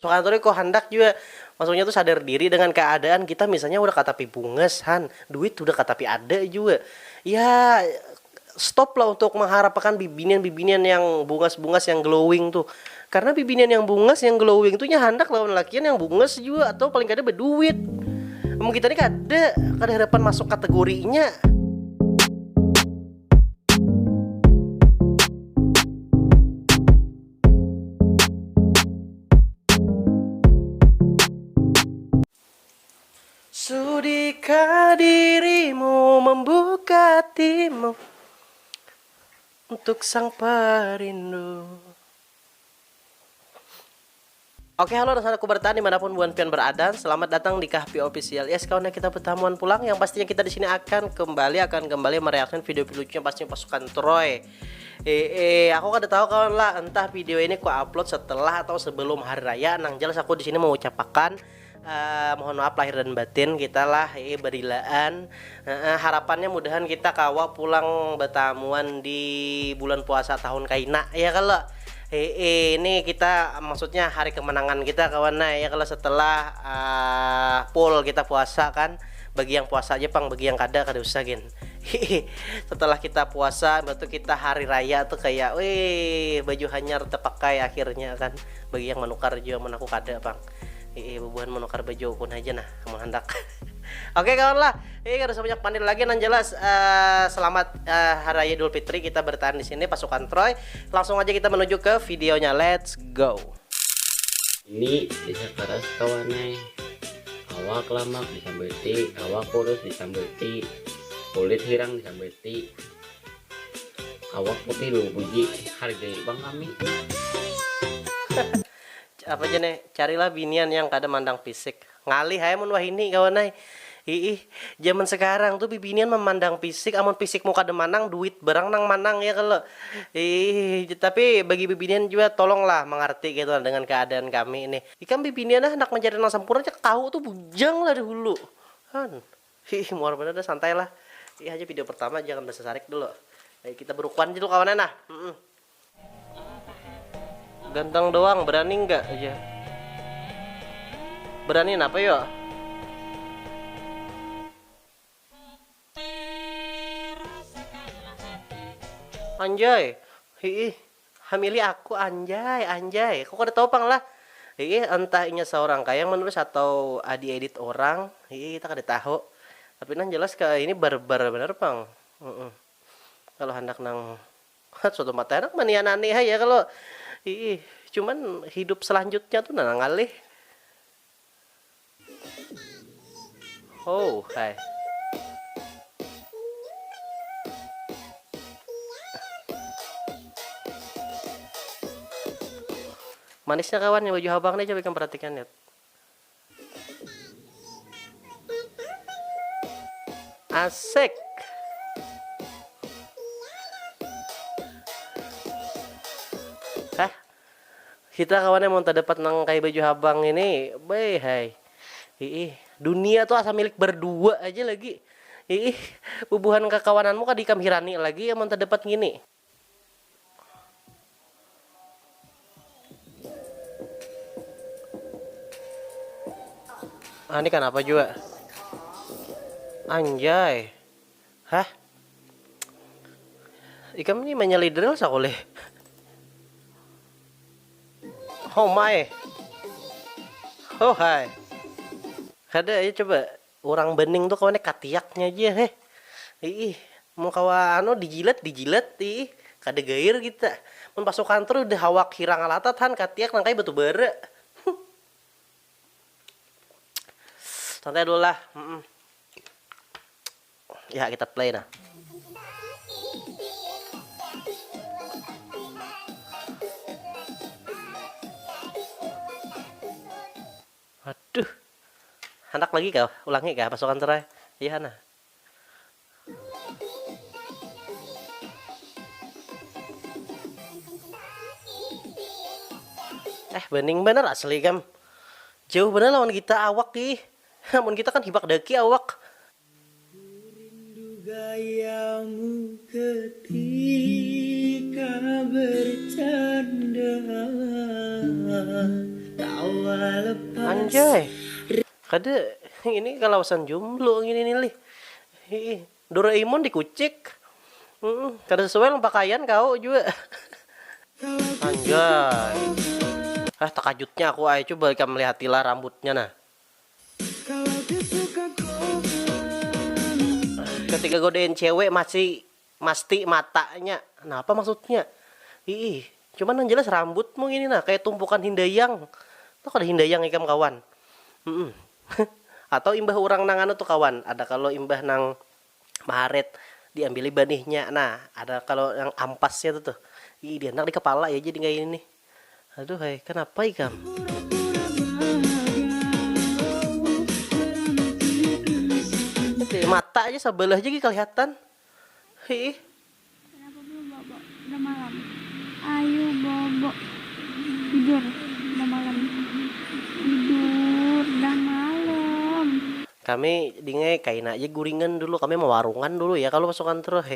Soekarno kok hendak juga maksudnya tuh sadar diri dengan keadaan kita misalnya udah katapi bunges han duit udah katapi ada juga ya stop lah untuk mengharapkan bibinian-bibinian yang bungas-bungas yang glowing tuh karena bibinian yang bungas yang glowing tuh hendak lawan lakian yang bungas juga atau paling kada berduit emang kita ini kada harapan masuk kategorinya. Sudikah dirimu membuka hatimu untuk sang perindu. Oke, halo dan sahabatku bertahan dimanapun buan pian berada. Selamat datang di Kahpi Official. Yes, kawan kita pertemuan pulang. Yang pastinya kita di sini akan kembali mereaksikan video-video lucunya pastinya pasukan Troy. Aku kada tahu kawan lah, entah video ini ku upload setelah atau sebelum hari raya. Nang jelas aku di sini mau ucapkan mohon maaf lahir dan batin kita lah berilaan harapannya mudahan kita kawa pulang bertamuan di bulan puasa tahun kaina ya kalau ini kita maksudnya hari kemenangan kita kawan ya kalau setelah full kita puasa kan bagi yang puasa aja pang bagi yang kada usah gin setelah kita puasa batu kita hari raya tuh kayak wih baju hanyar terpakai akhirnya kan bagi yang menukar juga menaku kada pang bubuhan menukar baju pun aja nah kamu hendak. Oke kawan lah gak usah banyak pandil lagi nan jelas selamat hari raya Idul Fitri kita bertahan di sini pasukan Troy langsung aja kita menuju ke videonya let's go. Ini bisa keras kawanai awak lamak disambeti awak kurus disambeti kulit hirang disambeti awak putih lu puji hargai bang kami. Apa aja nih carilah binian yang kada mandang fisik ngalih hai mun wahini kawanai zaman sekarang tuh bibinian memandang fisik amun fisik muka de manang duit barang nang manang ya kalau tapi bagi bibinian juga tolonglah mengerti gitu dengan keadaan kami ini ikan bibinian anak mencari nang sempurna cek tahu tuh bujang lah dahulu kan muar bener dah santai lah aja video pertama jangan bahasa sarik dulu kita berukuan dulu kawannya nah ganteng doang berani nggak aja berani apa yuk anjay hamili aku anjay kok ada topang lah entah inya seorang kayak menulis atau diedit orang kita kada tahu tapi nan jelas ke ini barbar bener pang kalau hendak nang suatu mata enak manianani ya kalau cuman hidup selanjutnya tuh nang ngalih. Oh, hai. Manisnya kawan yang baju habang nih coba ikan perhatikan ya. Asik. Kita kawannya mau dapat nang kayak baju habang ini hai dunia tuh asal milik berdua aja lagi bubuhan kekawananmu kan dikamhirani lagi yang mau dapat gini ini kan apa juga anjay ikam ini menyelidril sakoleh. Oh my. Oh hai. Ada ya coba orang bening tuh kawannya katiaknya aja mau kawan dijilat kada gair kita mun pasukan terus udah hawak hirang alatat han katiak nangkai batu bara santai dulu lah ya kita play nah. Aduh, hendak lagi kau ulangi kah pasukan cerai? Iya nah. Bening bener asli kam. Jauh bener lawan kita awak namun kita kan hibak daki awak. Rindu gayamu ketika bercanda. Anjay. Kada ini kalawasan jomblo gini nih lih. Doraemon dikucik. Kada sesuai dengan pakaian kau juga. Anjay. Takajutnya aku ayo coba kamu melihatlah rambutnya nah. Ketika godain cewek masih masti matanya. Nah, apa maksudnya? Cuman yang jelas rambutmu ini nah kayak tumpukan hindayang. Tuh ada hindayang ikam kawan. Atau imbah orang nang anu tuh kawan. Ada kalau imbah nang maret diambil banihnya. Nah, ada kalau yang ampasnya tuh. Dia enak di kepala ya jadi kayak ini. Aduh, kenapa ikam? Mata aja sebelah aja kelihatan. Kenapa belum bobo? Udah malam. Ayo bobo. Tidur. Udah malam. Tidur. Udah malam. Kami dingai kain aja guringan dulu. Kami mau warungan dulu ya kalau masuk kantor.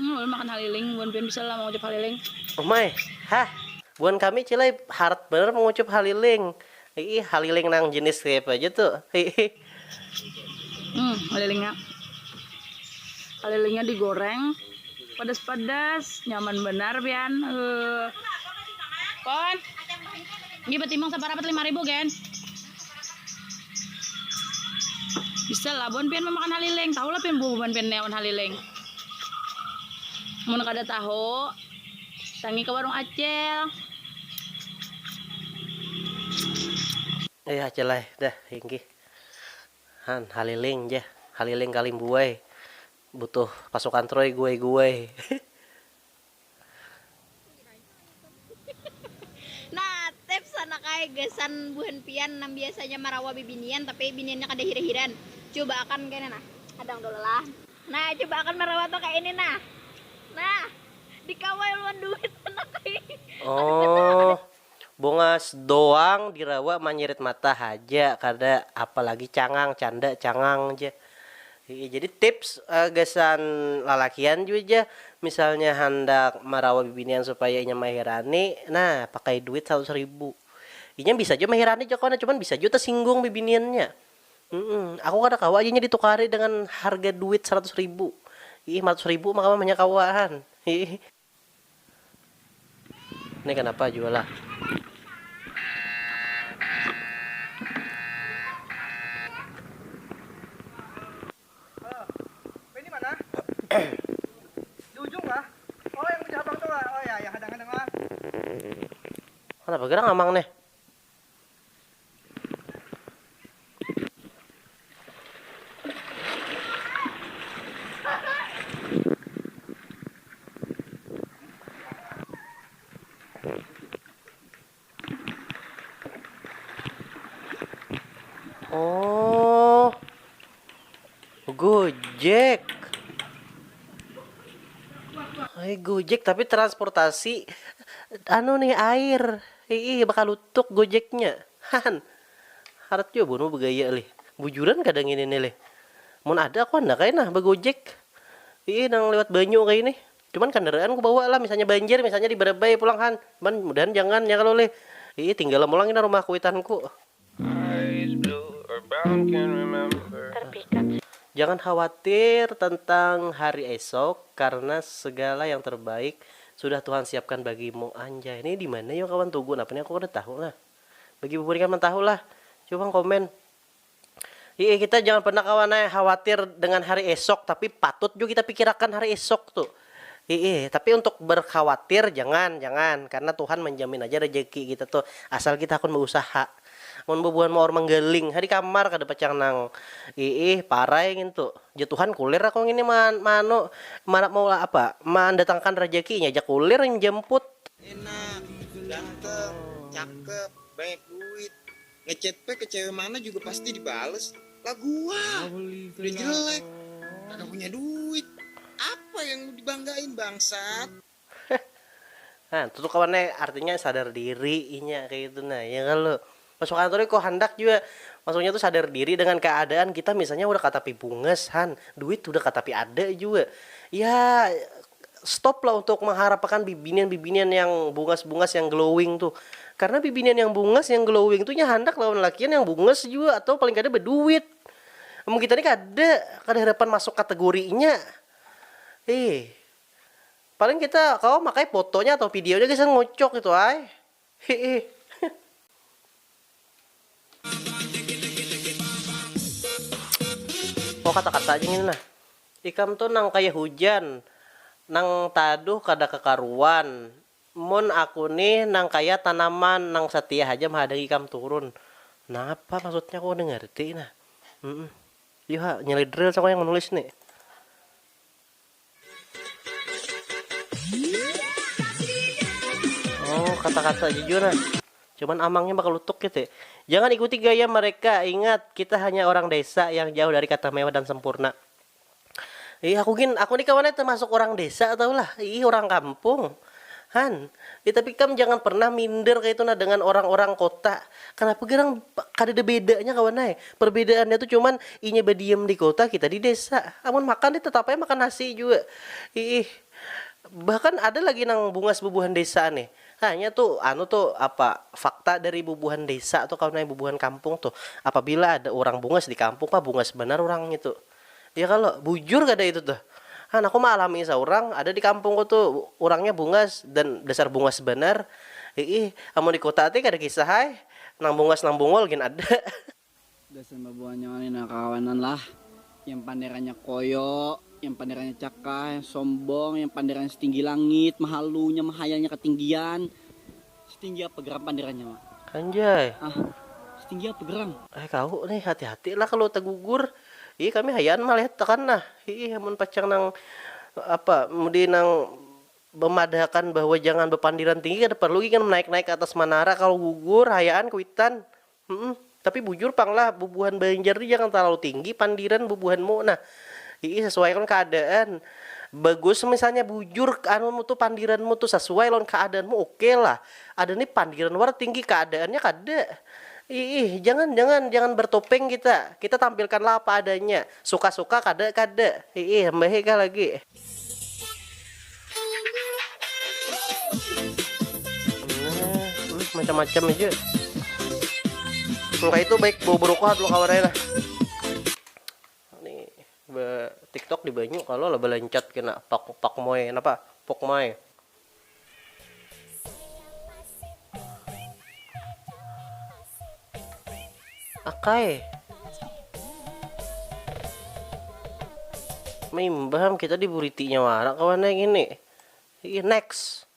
Udah makan haliling. Buan pian bisa lah mau ngucap haliling. Oh my, buan kami cilai hard bener mengucap haliling. Haliling nang jenis kayak apa aja tuh. Halilingnya. Halilingnya digoreng. Pedas-pedas. Nyaman benar pian. Kon. Ini betimbang separapat 5.000 gen. Bisa lah, buan pian memakan haliling. Tahu lah pian buan pian neon haliling. Mau kada tahu, tangi ke warung Acel. Acel dah hinggi. Haliling aja. Haliling kalim buai. Butuh pasukan Troy gue. Nah, tips anak kayak gesan buhan pian nam biasanya marawa bibinian tapi biniannya kada hira-hiran. Coba akan gini nah. Adang dulu lah. Nah, coba akan marawa tuh kayak ini nah. Nah, dikawai luan duit anak kayak. Oh. Bongas doang dirawa manyirit mata aja kada apalagi cangang canda cangang aja. Jadi tips gesan lalakian juga aja misalnya hendak marawa bibinian supaya inya mahirani, nah pakai duit 100.000. Inya bisa aja mahirani jokona cuman bisa aja tersinggung bibiniannya. Aku kada kawa aja ditukari dengan harga duit 100.000. 400.000 maka mamanya kawahan. Ini kenapa jual lah? Ini mana? Di ujung lah. Oh yang di abang tuh lah. Oh ya hadang-hadang lah. Kenapa gerang ngamang nih? Oh, Gojek. Gojek tapi transportasi anu nih air. Bakal lutuk Gojeknya. Harap juga bunuh begaya lih. Bujuran kadang ini nih lih. Mun ada aku anda kayak nah begojek. Nang lewat banyu kayak ini. Cuman kendaraan ku bawa lah misalnya banjir misalnya di Barabai pulang han. Cuman mudahan jangan ya kalau lih. Tinggal mulang ini rumah kuitanku. Jangan khawatir tentang hari esok karena segala yang terbaik sudah Tuhan siapkan bagimu. Anjay, ini di mana ya kawan tunggu? Apa nih aku udah tahu lah. Bagi buburikan tahu lah. Coba komen. Kita jangan pernah kawan khawatir dengan hari esok tapi patut juga kita pikirkan hari esok tuh. Tapi untuk berkhawatir jangan karena Tuhan menjamin aja rezeki kita tuh asal kita akan berusaha. Mun bubuhan mau orang menggeling hari kamar kada pacang nang parai gitu. Jatuhan kulir aku ngini mano mau apa? Mendatangkan rezekinya aja kulir yang jemput. Enak, ganteng, cakep, banyak duit. Ngechat ke cewek mana juga pasti dibales. Lah gua udah jelek, kagak punya duit. Apa yang mau dibanggain bangsat? Nah, itu tuh kawannya artinya sadar diri inya kayak gitu nah. Ya kalau masuk kantor kok hendak juga maksudnya tuh sadar diri dengan keadaan kita misalnya udah katapi bunges duit udah katapi ada juga ya stop lah untuk mengharapkan bibinian-bibinian yang bungas-bungas yang glowing tuh. Karena bibinian yang bungas yang glowing tuh handak lawan lakian yang bungas juga atau paling kada berduit. Emang kita ini kada harapan masuk kategorinya. Paling kita kau makai fotonya atau videonya bisa ngocok itu ay. Oh kata-kata aja ini nah. Ikam tuh nang kayak hujan, nang taduh kada kekaruan. Mun aku nih nang kaya tanaman, nang setia aja menghadang ikam turun. Nah apa maksudnya kau ngerti nah? Iya nyelidril sama yang menulis nih. Oh kata-kata jujur nah. Cuman amangnya bakal lutuk gitu. Jangan ikuti gaya mereka. Ingat kita hanya orang desa yang jauh dari kata mewah dan sempurna. Aku nih kawannya termasuk orang desa tau lah. Orang kampung. Tapi kamu jangan pernah minder kayak itu nah dengan orang-orang kota. Kenapa gerang kada ada bedanya kawannya? Perbedaannya tuh cuman inya berdiem di kota, kita di desa. Amun makan tetap aja makan nasi juga. Bahkan ada lagi nang bungas bubuhan desa nih. Hanya tuh fakta dari bubuhan desa atau kawannya bubuhan kampung tuh. Apabila ada orang bungas di kampung, bungas benar orang itu. Ya kalau bujur gak ada itu tuh. Aku mah alami seorang ada di kampungku tuh orangnya bungas dan dasar bungas benar. Amun di kota teh kada kisah hai. Nang bungas nang bungol gin ada. Dasar babuannya ini kawanan lah. Yang panderannya koyo, yang panderannya cakah, yang sombong, yang panderannya setinggi langit, mahalunya mahayalnya ketinggian. Setinggi apa geram panderannya, Mak? Anjay. Setinggi apa geram? Kau nih hati-hati lah kalau tegugur. Kami hayaan malah tekan nah. Amun pacang nang mudi nang memadahkan bahwa jangan berpandiran tinggi kada perlu kan naik-naik ke atas menara kalau gugur hayaan kuitan. Tapi bujur pang lah bubuhan Banjar ini jangan terlalu tinggi pandiran bubuhanmu nah. Sesuaikan keadaan. Bagus misalnya bujur anumu tuh pandiranmu tuh sesuai lawan keadaanmu oke lah. Ada nih pandiran war tinggi keadaannya kada. Jangan bertopeng kita. Kita tampilkanlah apa adanya. Suka-suka kada. Mbahika lagi. Macam-macam aja. Enggak itu baik bau berukuhat lo kawannya lah. Nih, TikTok di banyu kalau lah belancat kena pak moy apa? Pok moy. Akai. Mimbam kita di buritinya warak kawannya gini. Next.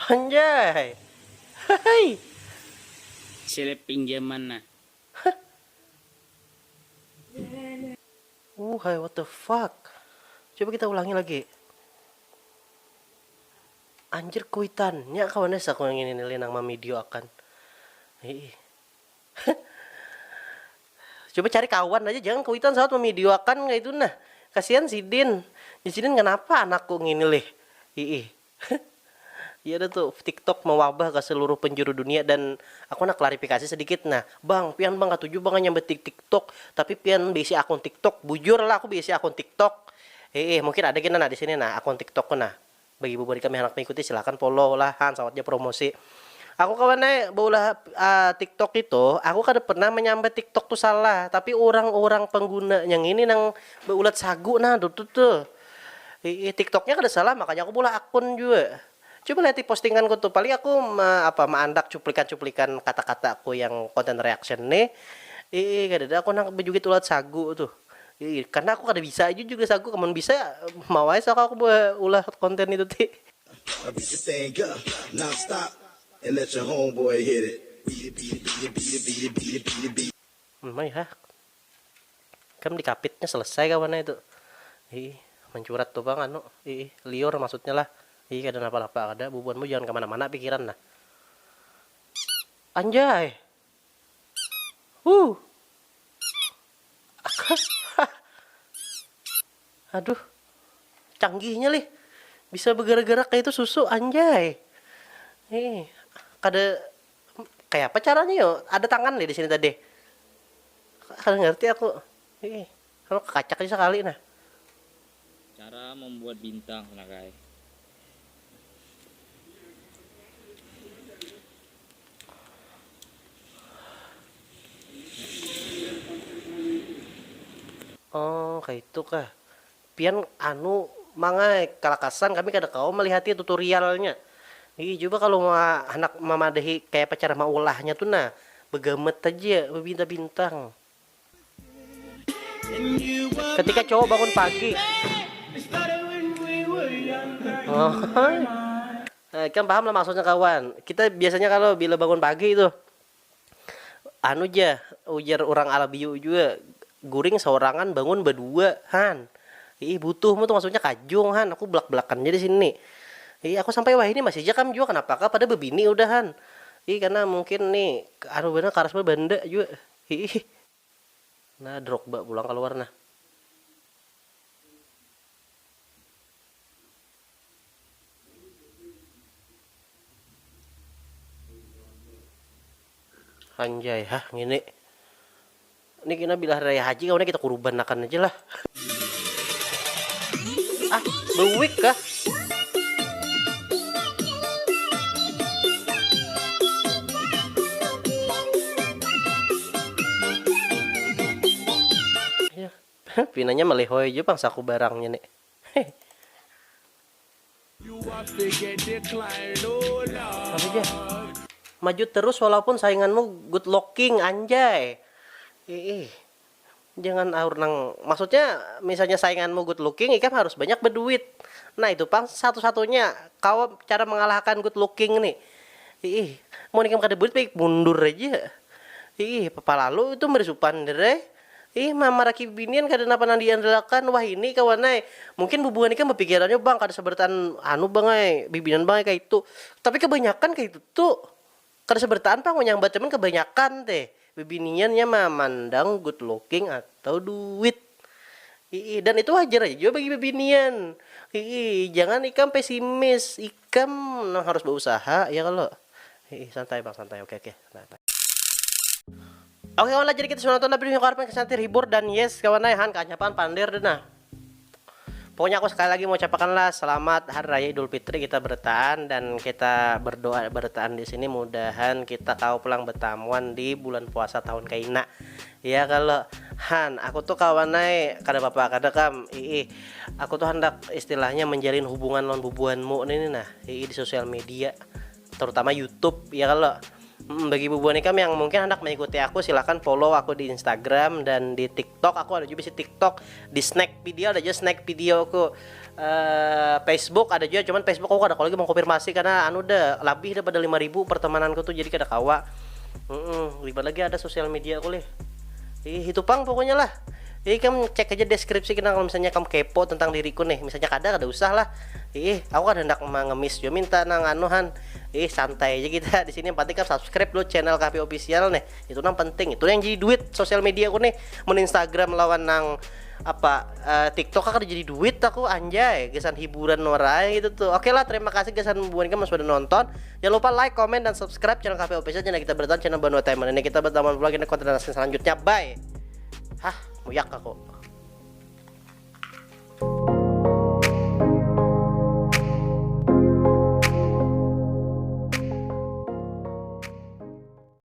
Anjay. Hai. Silip pinjaman nah. Hai what the fuck. Coba kita ulangi lagi. Anjir kuitannya kawannya aku yang ini nilai nang video akan. Coba cari kawan aja jangan kuitan saat video akan kayak itu nah. Kasihan si Din. Si Din kenapa anakku ngini leh. Iya ada tuh TikTok mewabah ke seluruh penjuru dunia dan aku nak klarifikasi sedikit nah. Bang, pian bang katuju bang nyambet TikTok, tapi pian bisi akun TikTok. Bujur lah aku bisi akun TikTok. Mungkin ada gini nah di sini nah akun TikTokku nah. Bagi bubur kami anak mengikuti silakan follow lah sawatnya promosi. Aku kawannya bola TikTok itu, aku kada pernah menyambat TikTok tuh salah, tapi orang-orang pengguna yang ini nang beulat sagu nah tuh. TikToknya kada salah makanya aku bola akun juga. Coba lihat di postinganku tuh, paling aku maandak cuplikan-cuplikan kata-kata aku yang konten reaction nih. Kada aku nang bejugit ulat sagu tuh. Karena aku kada bisa aja juga sagu, kamu bisa mau aja aku buat ulah konten itu ti. Ya. Kan di kapitnya selesai kawannya itu. Mencurat tuh bang liur maksudnya lah. Kada apa-apa ada bubuanmu jangan kemana-mana pikiran nah. Anjay. Aduh, canggihnya lih. Bisa bergerak-gerak kayak itu susu anjay. Kada kayak apa caranya yo? Ada tangan nih di sini tadi. Kada ngerti aku. Kalau kacak aja sekali nah. Cara membuat bintang sana guys. Oh, kayak itu kah? Pian anu mangai kalakasan kami kada kau melihati tutorialnya. Ih, coba kalau anak mamadahi kayak pacar mau ulahnya tuh nah, begamet aja bintang-bintang. Ketika cowok bangun pagi. Oh, kan paham lah maksudnya kawan. Kita biasanya kalau bila bangun pagi itu, anu aja ujar orang Alabiu juga, guring seorangan bangun berdua han. Ih butuhmu tuh maksudnya kajung han, aku belak-belakan jadi sini. Ih aku sampai wah ini masih jakam juga kenapa kah pada bebini udahan. Ih karena mungkin nih anu bener karasma benda juga. Ih. Nah Drogba pulang keluar nah. Anjay, hah ngini. Ini kita bila raya haji kawan kita kurban akan aja lah. Ah, beuwik kah? Ya, pinanya melehoy aja bang saku barangnya nih. Apa aja? Maju terus walaupun sainganmu good looking anjay. Jangan aur nang maksudnya misalnya sainganmu good looking ikan harus banyak berduit. Nah itu pang satu-satunya kau cara mengalahkan good looking nih. Mau nikam kada duit baik mundur aja. Papa lalu itu merisupan dere. Mama raki binian kada napa nang diandalkan. Wah ini kawanai mungkin bubuhan ikan berpikirannya bang kada sebertan anu bang bibinan bang kayak itu. Tapi kebanyakan kayak itu tuh kada sebertaan pang nyambat cuman kebanyakan teh. Bibiniannya mah mandang good looking atau duit. Dan itu wajar aja juga bagi bibinian. Jangan ikam pesimis, ikam harus berusaha ya kalau. Santai bang, santai. Oke. Santai. Oke kawan lah, jadi kita sudah nonton video yang kesantir hibur dan yes kawan han kanyapan pandir deh nah. Pokoknya aku sekali lagi mau ucapkanlah selamat Hari Raya Idul Fitri kita bertahan dan kita berdoa bertahan di sini mudahan kita kau pulang bertamuan di bulan puasa tahun kaina. Ya kalau han aku tuh kawanai kada apa kada kam aku tuh hendak istilahnya menjalin hubungan lawan bubuanmu ini nah di sosial media terutama YouTube ya kalau bagi bubuan ikam yang mungkin hendak mengikuti aku silahkan follow aku di Instagram dan di TikTok. Aku ada juga di TikTok di snack video ada juga snack video aku. Facebook ada juga cuman Facebook aku ada kalau lagi mau konfirmasi karena anu udah lebih daripada 5.000 pertemananku tuh jadi kada kawa. Ribet lagi ada sosial media aku leh. Itu pang pokoknya lah. Kamu cek aja deskripsi kita kalau misalnya kamu kepo tentang diriku nih. Misalnya kada usah lah. Aku kan hendak mengemis juga minta nang anuhan. Santai aja kita di sini. Yang penting kan subscribe lo channel KP Official nih. Itu nang penting. Itu yang jadi duit sosial media aku nih. Men Instagram lawan nang TikTok kan jadi duit aku anjay. Gesan hiburan warai gitu tuh. Oke lah, terima kasih gesan buan kamu sudah nonton. Jangan lupa like, comment dan subscribe channel KP Official channel kita bertahan channel Banua Timer. Ini kita bertahan vlog ini konten selanjutnya. Bye. Hah, muyak aku.